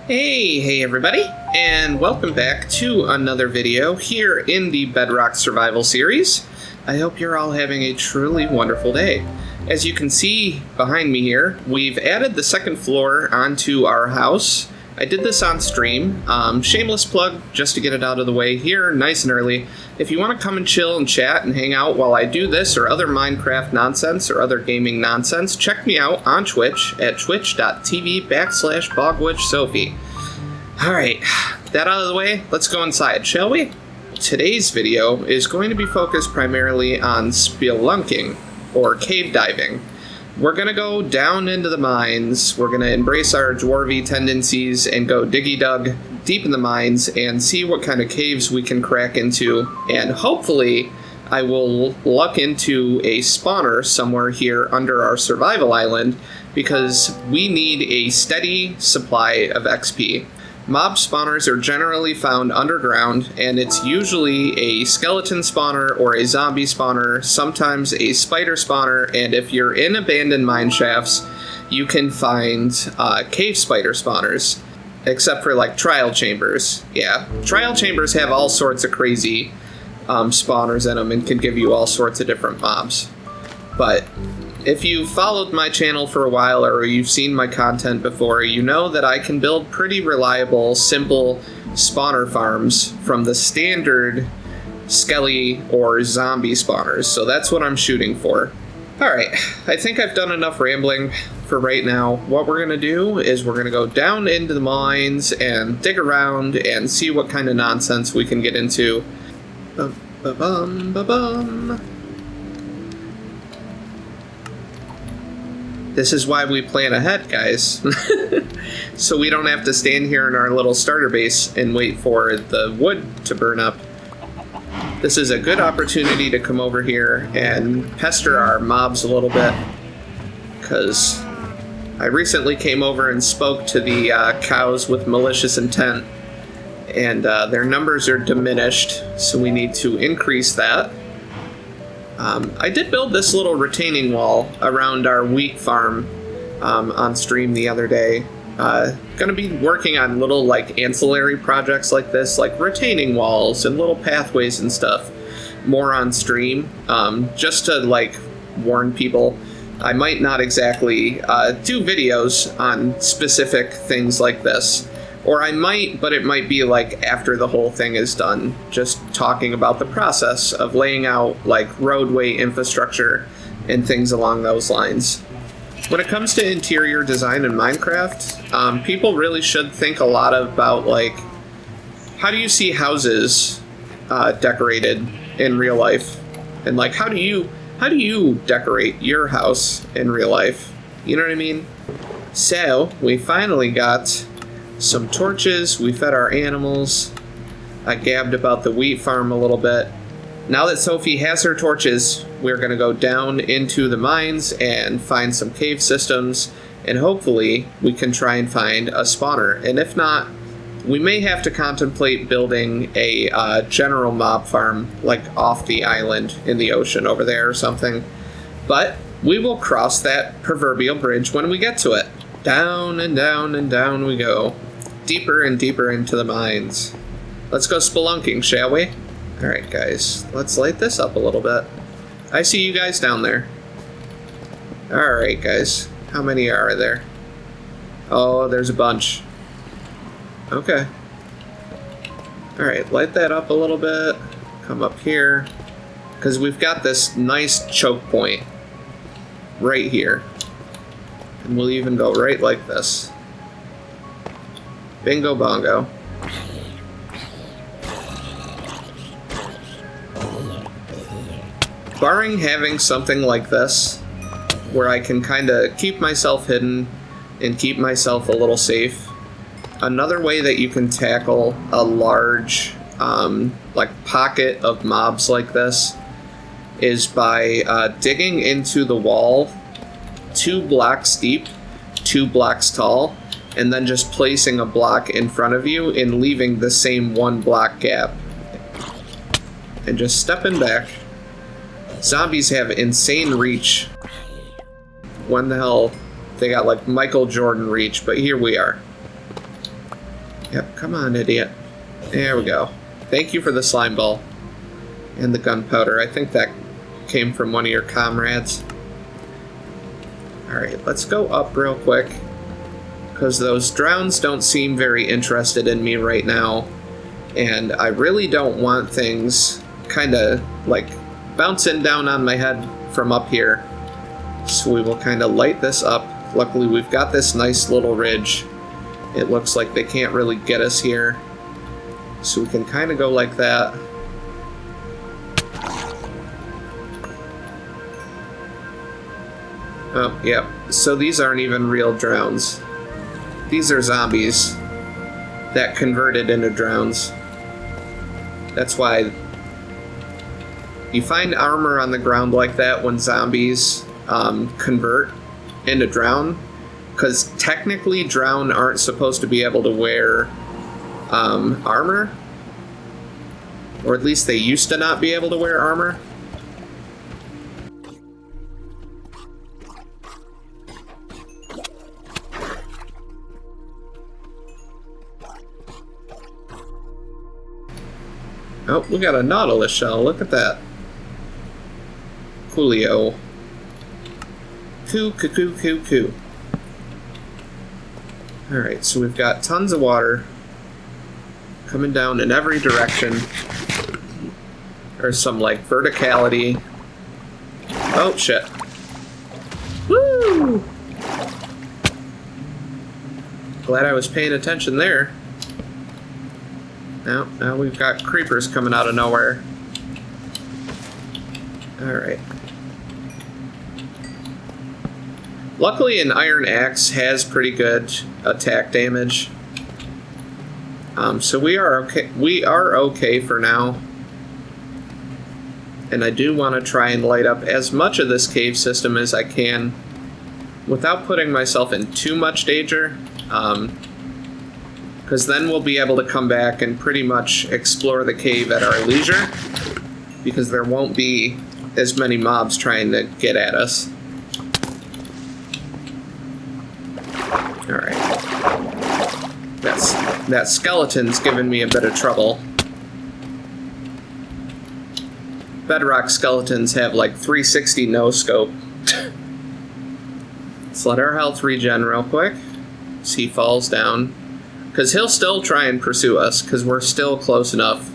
Hey everybody, and welcome back to another video here in the Bedrock Survival Series. I hope you're all having a truly wonderful day. As you can see behind me here, we've added the second floor onto our house. I did this on stream, shameless plug just to get it out of the way here nice and early. If you want to come and chill and chat and hang out while I do this or other Minecraft nonsense or other gaming nonsense, check me out on Twitch at twitch.tv/bogwitchsophie. Alright, that out of the way, let's go inside, shall we? Today's video is going to be focused primarily on spelunking, or cave diving. We're going to go down into the mines, we're going to embrace our dwarvy tendencies and go diggy-dug deep in the mines and see what kind of caves we can crack into, and hopefully I will luck into a spawner somewhere here under our survival island because we need a steady supply of XP. Mob spawners are generally found underground, and it's usually a skeleton spawner or a zombie spawner, sometimes a spider spawner, and if you're in abandoned mine shafts, you can find cave spider spawners, except for like trial chambers. Yeah, trial chambers have all sorts of crazy spawners in them and can give you all sorts of different mobs. But if you've followed my channel for a while or you've seen my content before, you know that I can build pretty reliable, simple spawner farms from the standard skelly or zombie spawners, so that's what I'm shooting for. Alright, I think I've done enough rambling for right now. What we're going to do is we're going to go down into the mines and dig around and see what kind of nonsense we can get into. Ba-bum. This is why we plan ahead, guys. So we don't have to stand here in our little starter base and wait for the wood to burn up. This is a good opportunity to come over here and pester our mobs a little bit, because I recently came over and spoke to the cows with malicious intent, and their numbers are diminished, so we need to increase that. I did build this little retaining wall around our wheat farm on stream the other day. Gonna be working on little like ancillary projects like this, like retaining walls and little pathways and stuff, more on stream, just to like warn people. I might not exactly do videos on specific things like this. Or I might, but it might be like after the whole thing is done, just talking about the process of laying out like roadway infrastructure and things along those lines. When it comes to interior design in Minecraft, people really should think a lot about like, how do you see houses decorated in real life? And like, how do you decorate your house in real life? You know what I mean? So, we finally got some torches, we fed our animals, I gabbed about the wheat farm a little bit. Now that Sophie has her torches, we're going to go down into the mines and find some cave systems, and hopefully we can try and find a spawner. And if not, we may have to contemplate building a general mob farm, like off the island in the ocean over there or something. But we will cross that proverbial bridge when we get to it. Down and down and down we go. Deeper and deeper into the mines. Let's go spelunking, shall we? Alright guys, let's light this up a little bit. I see you guys down there. Alright guys, how many are there? Oh, there's a bunch. Okay. Alright, light that up a little bit. Come up here. Because we've got this nice choke point right here. And we'll even go right like this. Bingo bongo. Barring having something like this, where I can kind of keep myself hidden and keep myself a little safe, another way that you can tackle a large like pocket of mobs like this is by digging into the wall 2 blocks deep, 2 blocks tall, and then just placing a block in front of you and leaving the same 1 block gap. And just stepping back. Zombies have insane reach. When the hell, they got like Michael Jordan reach, but here we are. Yep, come on, idiot. There we go. Thank you for the slime ball. And the gunpowder. I think that came from one of your comrades. Alright, let's go up real quick. Because those drowns don't seem very interested in me right now. And I really don't want things kind of like bouncing down on my head from up here. So we will kind of light this up. Luckily, we've got this nice little ridge. It looks like they can't really get us here. So we can kind of go like that. Oh, yep. So these aren't even real drowns. These are zombies that converted into drowns. That's why you find armor on the ground like that when zombies convert into drown. Because technically drown aren't supposed to be able to wear armor. Or at least they used to not be able to wear armor. Oh, we got a nautilus shell. Look at that. Coolio. Coo. Alright, so we've got tons of water coming down in every direction. There's some, like, verticality. Oh, shit. Woo! Glad I was paying attention there. Now we've got creepers coming out of nowhere. Alright. Luckily, an iron axe has pretty good attack damage. So we are okay. We are okay for now. And I do want to try and light up as much of this cave system as I can without putting myself in too much danger. Because then we'll be able to come back and pretty much explore the cave at our leisure. Because there won't be as many mobs trying to get at us. Alright. That skeleton's giving me a bit of trouble. Bedrock skeletons have like 360 no-scope. Let's let our health regen real quick. As he falls down. Because he'll still try and pursue us, because we're still close enough.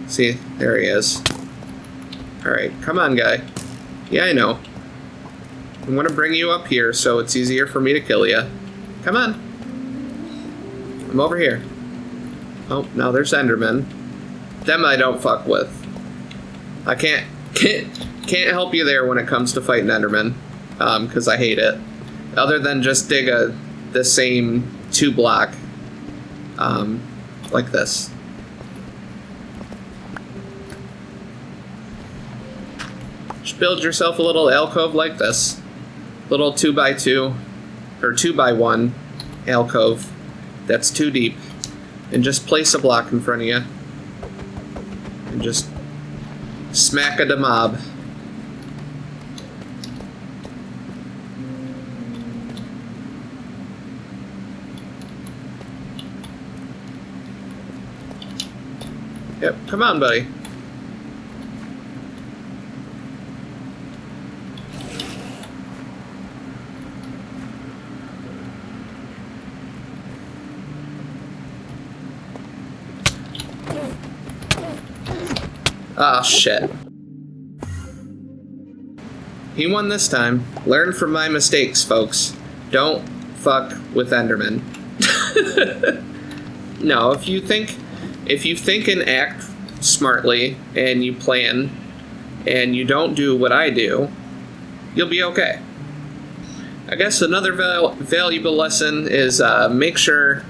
See, there he is. Alright, come on, guy. Yeah, I know. I'm going to bring you up here so it's easier for me to kill you. Come on. I'm over here. Oh, now there's Endermen. Them I don't fuck with. I can't help you there when it comes to fighting Endermen. Because I hate it. Other than just dig the same 2 block. Like this. Just build yourself a little alcove like this. Little 2x2 or 2x1 alcove that's 2 deep, and just place a block in front of you and just smack a mob. Yep, come on, buddy. Ah, shit. He won this time. Learn from my mistakes, folks. Don't fuck with Enderman. No, if you think and act smartly, and you plan, and you don't do what I do, you'll be okay. I guess another valuable lesson is make sure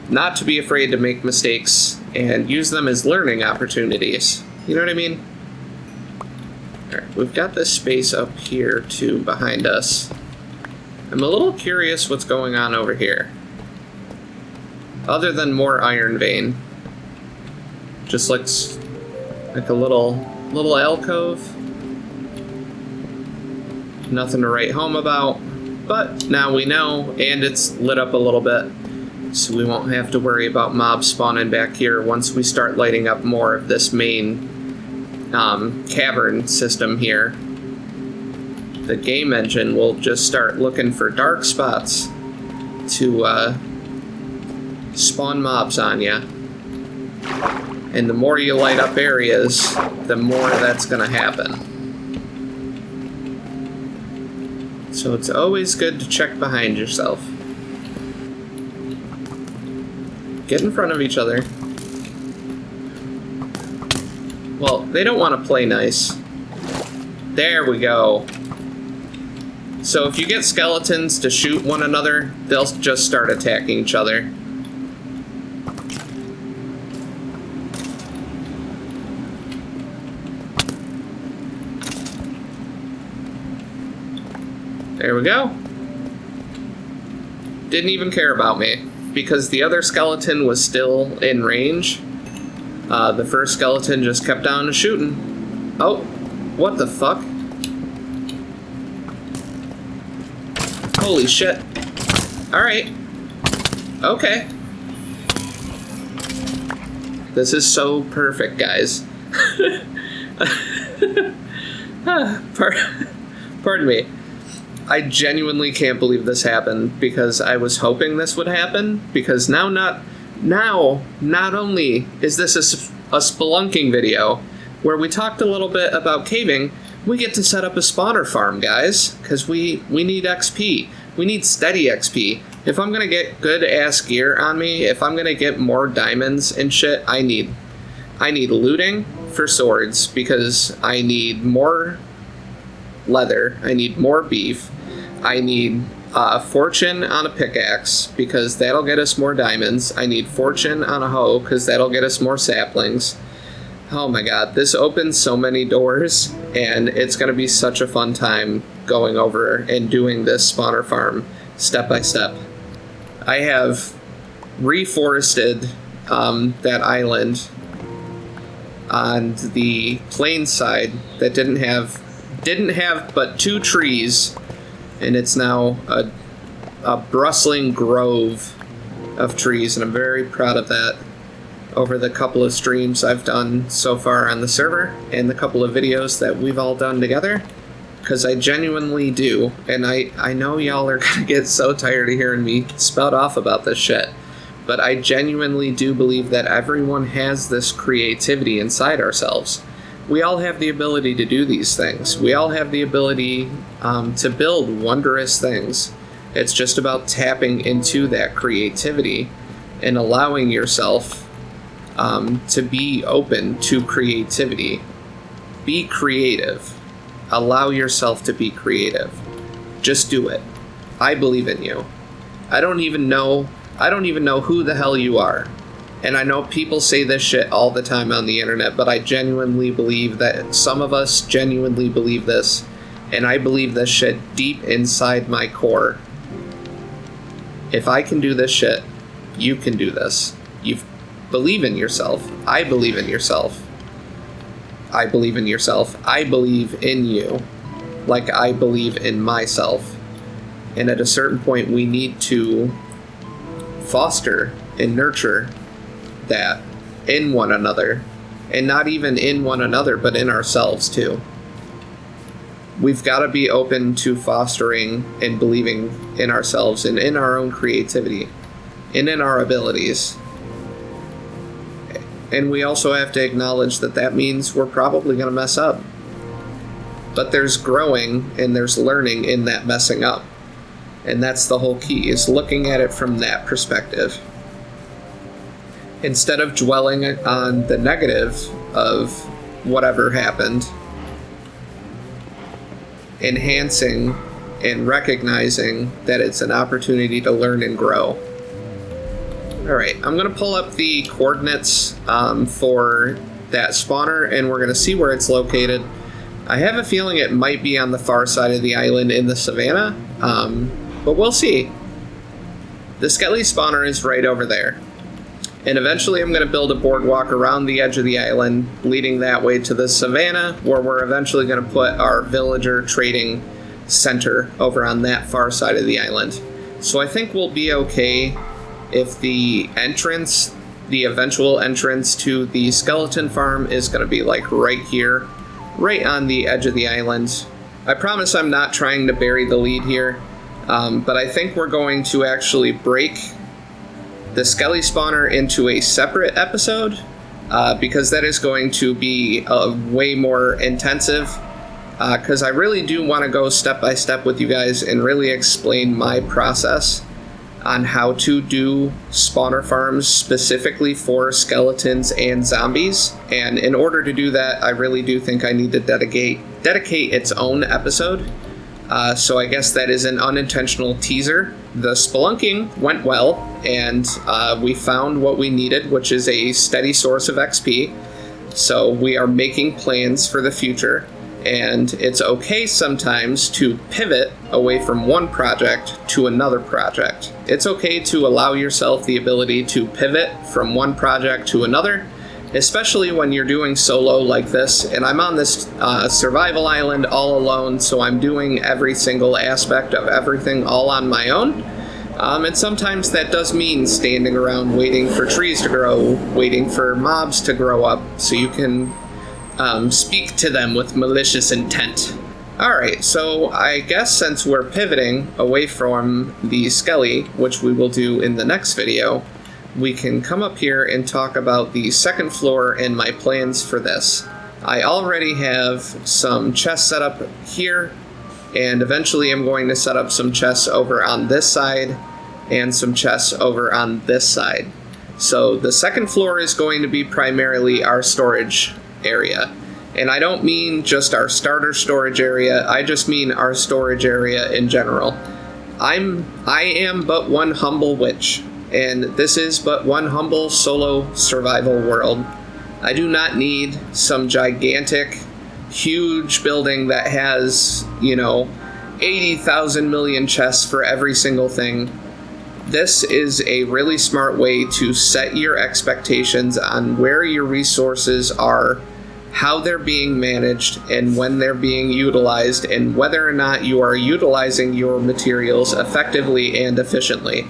not to be afraid to make mistakes, and use them as learning opportunities. You know what I mean? Alright, we've got this space up here, too, behind us. I'm a little curious what's going on over here. Other than more iron vein. Just looks like a little alcove. Nothing to write home about. But now we know, and it's lit up a little bit. So we won't have to worry about mobs spawning back here once we start lighting up more of this main cavern system here. The game engine will just start looking for dark spots to spawn mobs on ya. And the more you light up areas, the more that's gonna happen. So it's always good to check behind yourself. Get in front of each other. Well, they don't want to play nice. There we go. So if you get skeletons to shoot one another, they'll just start attacking each other. There we go. Didn't even care about me, because the other skeleton was still in range. The first skeleton just kept on shooting. Oh, what the fuck? Holy shit. Alright. Okay. This is so perfect, guys. Pardon me. I genuinely can't believe this happened, because I was hoping this would happen, because now not only is this a spelunking video where we talked a little bit about caving, we get to set up a spawner farm, guys, because we need XP. We need steady XP. If I'm gonna get good ass gear on me, if I'm gonna get more diamonds and shit, I need looting for swords, because I need more leather, I need more beef, I need fortune on a pickaxe, because that'll get us more diamonds. I need fortune on a hoe, because that'll get us more saplings. Oh my god, this opens so many doors, and it's going to be such a fun time going over and doing this spawner farm step by step. I have reforested that island on the plain side that didn't have but 2 trees, and it's now a bustling grove of trees, and I'm very proud of that. Over the couple of streams I've done so far on the server, and the couple of videos that we've all done together, because I genuinely do, and I know y'all are gonna get so tired of hearing me spout off about this shit, but I genuinely do believe that everyone has this creativity inside ourselves. We all have the ability to do these things. We all have the ability to build wondrous things. It's just about tapping into that creativity and allowing yourself to be open to creativity. Be creative. Allow yourself to be creative. Just do it. I believe in you. I don't even know who the hell you are. And I know people say this shit all the time on the internet, but I genuinely believe that some of us genuinely believe this, and I believe this shit deep inside my core. If I can do this shit, you can do this. You believe in yourself. I believe in yourself. I believe in yourself. I believe in you, like I believe in myself. And at a certain point, we need to foster and nurture that in one another, and not even in one another, but in ourselves too. We've got to be open to fostering and believing in ourselves and in our own creativity and in our abilities. And we also have to acknowledge that that means we're probably going to mess up. But there's growing and there's learning in that messing up. And that's the whole key, is looking at it from that perspective. Instead of dwelling on the negative of whatever happened, enhancing and recognizing that it's an opportunity to learn and grow. Alright, I'm going to pull up the coordinates for that spawner, and we're going to see where it's located. I have a feeling it might be on the far side of the island in the savannah, but we'll see. The Skelly spawner is right over there. And eventually I'm going to build a boardwalk around the edge of the island, leading that way to the savannah, where we're eventually going to put our villager trading center over on that far side of the island. So I think we'll be okay if the entrance, the eventual entrance to the skeleton farm is going to be like right here, right on the edge of the island. I promise I'm not trying to bury the lead here, but I think we're going to actually break the Skelly spawner into a separate episode, because that is going to be way more intensive, because I really do want to go step by step with you guys and really explain my process on how to do spawner farms specifically for skeletons and zombies. And in order to do that, I really do think I need to dedicate its own episode. So I guess that is an unintentional teaser. The spelunking went well, and we found what we needed, which is a steady source of XP. So we are making plans for the future, and it's okay sometimes to pivot away from one project to another project. It's okay to allow yourself the ability to pivot from one project to another, especially when you're doing solo like this. And I'm on this survival island all alone, so I'm doing every single aspect of everything all on my own. And sometimes that does mean standing around waiting for trees to grow, waiting for mobs to grow up, so you can speak to them with malicious intent. Alright, so I guess since we're pivoting away from the Skelly, which we will do in the next video, we can come up here and talk about the second floor and my plans for this. I already have some chests set up here, and eventually I'm going to set up some chests over on this side and some chests over on this side. So the second floor is going to be primarily our storage area. And I don't mean just our starter storage area, I just mean our storage area in general. I am but one humble witch, and this is but one humble solo survival world. I do not need some gigantic, huge building that has, 80,000 million chests for every single thing. This is a really smart way to set your expectations on where your resources are, how they're being managed, and when they're being utilized, and whether or not you are utilizing your materials effectively and efficiently.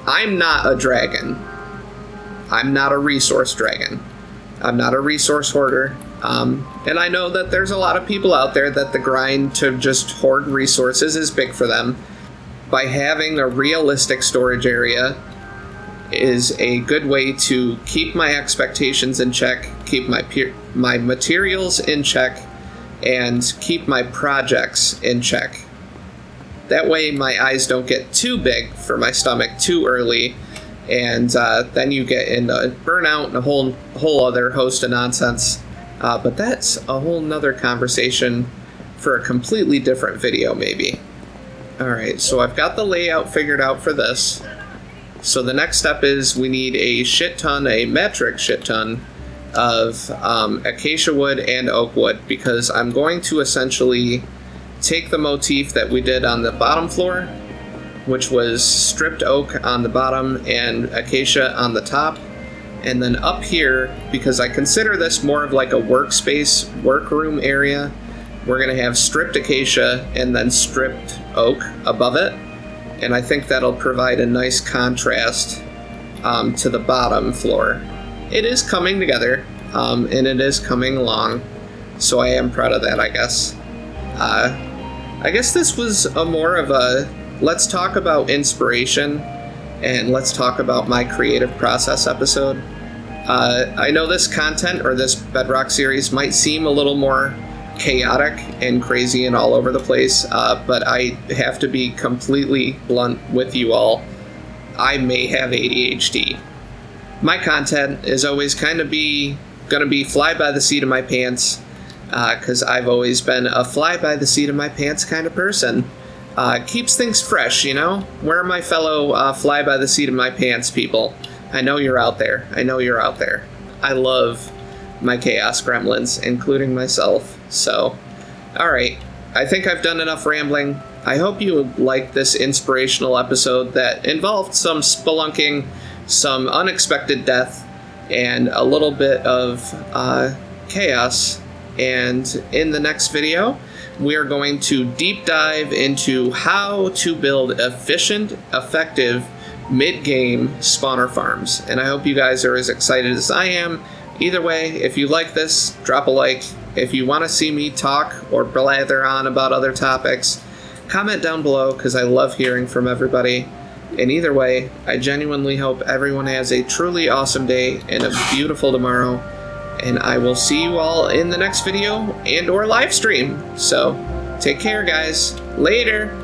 I'm not a dragon. I'm not a resource dragon. I'm not a resource hoarder. And I know that there's a lot of people out there that the grind to just hoard resources is big for them. By having a realistic storage area is a good way to keep my expectations in check, keep my materials in check, and keep my projects in check. That way my eyes don't get too big for my stomach too early, and then you get into burnout and a whole other host of nonsense. But that's a whole nother conversation for a completely different video, maybe. Alright, so I've got the layout figured out for this. So the next step is we need a metric shit ton of acacia wood and oak wood, because I'm going to essentially take the motif that we did on the bottom floor, which was stripped oak on the bottom and acacia on the top, and then up here, because I consider this more of like a workspace, workroom area, we're going to have stripped acacia and then stripped oak above it. And I think that'll provide a nice contrast to the bottom floor. It is coming together, and it is coming along, so I am proud of that, I guess. I guess this was more of a let's talk about inspiration and let's talk about my creative process episode. I know this content, or this Bedrock series, might seem a little more chaotic and crazy and all over the place, but I have to be completely blunt with you all. I may have ADHD. My content is always gonna be fly by the seat of my pants, because I've always been a fly by the seat of my pants kind of person. Keeps things fresh, Where are my fellow fly by the seat of my pants people? I know you're out there. I love my chaos gremlins, including myself. So, alright, I think I've done enough rambling. I hope you liked this inspirational episode that involved some spelunking, some unexpected death, and a little bit of chaos. And in the next video, we are going to deep dive into how to build efficient, effective mid-game spawner farms, and I hope you guys are as excited as I am. Either way, if you like this, drop a like. If you want to see me talk or blather on about other topics, comment down below, because I love hearing from everybody. And either way, I genuinely hope everyone has a truly awesome day and a beautiful tomorrow, and I will see you all in the next video and or live stream. So, take care, guys. Later!